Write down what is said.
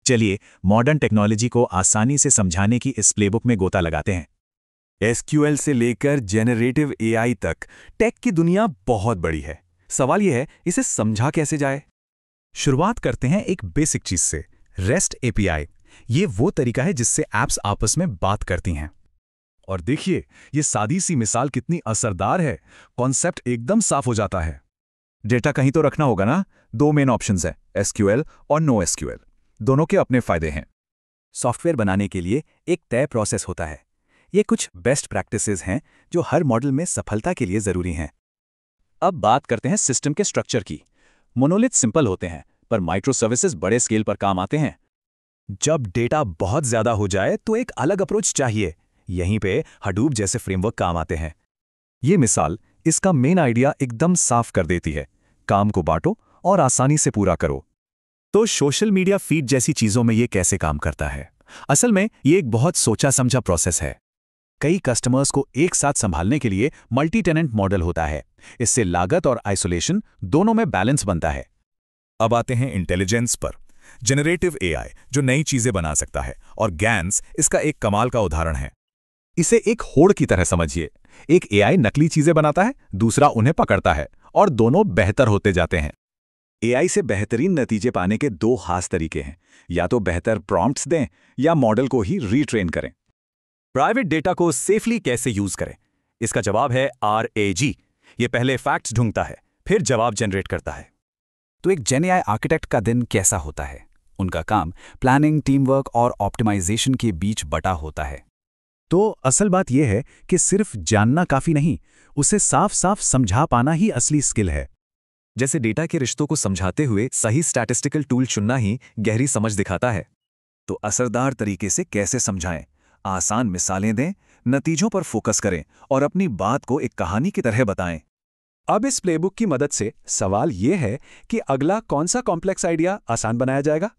चलिए modern technology को आसानी से समझाने की इस प्लेबुक में गोता लगाते हैं। एसक्यूएल से लेकर जेनरेटिव एआई तक टेक की दुनिया बहुत बड़ी है। सवाल यह है, इसे समझा कैसे जाए? शुरुआत करते हैं एक बेसिक चीज से, रेस्ट एपीआई। ये वो तरीका है जिससे ऐप्स आपस में बात करती हैं। और देखिए, ये सादी सी मिसाल कितनी असरदार है। कॉन्सेप्ट एकदम साफ हो जाता है। डेटा कहीं तो रखना होगा ना। दो मेन ऑप्शंस हैं, एसक्यूएल और नो एसक्यूएल। दोनों के अपने फायदे हैं। सॉफ्टवेयर बनाने के लिए एक तय प्रोसेस होता है। ये कुछ बेस्ट प्रैक्टिसेस हैं जो हर मॉडल में सफलता के लिए ज़रूरी हैं। अब बात करते हैं सिस्टम के स्ट्रक्चर की। मोनोलिथ सिंपल होते हैं, पर माइक्रो सर्विसेज बड़े स्केल पर काम आते हैं। जब डेटा बहुत ज़्यादा हो जाए तो एक अलग अप्रोच चाहिए। यहीं पे हडूप जैसे फ्रेमवर्क काम आते हैं। ये मिसाल इसका मेन आइडिया एकदम साफ कर देती है। काम को बांटो और आसानी से पूरा करो। तो सोशल मीडिया फीड जैसी चीज़ों में ये कैसे काम करता है? असल में ये एक बहुत सोचा समझा प्रोसेस है। कई कस्टमर्स को एक साथ संभालने के लिए मल्टी टेनेंट मॉडल होता है। इससे लागत और आइसोलेशन दोनों में बैलेंस बनता है। अब आते हैं इंटेलिजेंस पर। जनरेटिव एआई जो नई चीजें बना सकता है, और गैन्स इसका एक कमाल का उदाहरण है। इसे एक होड़ की तरह समझिए। एक एआई नकली चीजें बनाता है, दूसरा उन्हें पकड़ता है, और दोनों बेहतर होते जाते हैं। एआई से बेहतरीन नतीजे पाने के दो खास तरीके हैं। या तो बेहतर प्रॉम्प्ट्स दें या मॉडल को ही रीट्रेन करें। प्राइवेट डेटा को सेफली कैसे यूज करें? इसका जवाब है RAG। ये पहले फैक्ट्स ढूंढता है, फिर जवाब जनरेट करता है। तो एक जेन एआई आर्किटेक्ट का दिन कैसा होता है? उनका काम प्लानिंग, टीम वर्क और ऑप्टिमाइजेशन के बीच बटा होता है। तो असल बात यह है कि सिर्फ जानना काफी नहीं, उसे साफ साफ समझा पाना ही असली स्किल है। जैसे डेटा के रिश्तों को समझाते हुए सही स्टैटिस्टिकल टूल चुनना ही गहरी समझ दिखाता है। तो असरदार तरीके से कैसे समझाएं? आसान मिसालें दें, नतीजों पर फोकस करें और अपनी बात को एक कहानी की तरह बताएं। अब इस प्लेबुक की मदद से सवाल यह है कि अगला कौन सा कॉम्प्लेक्स आइडिया आसान बनाया जाएगा?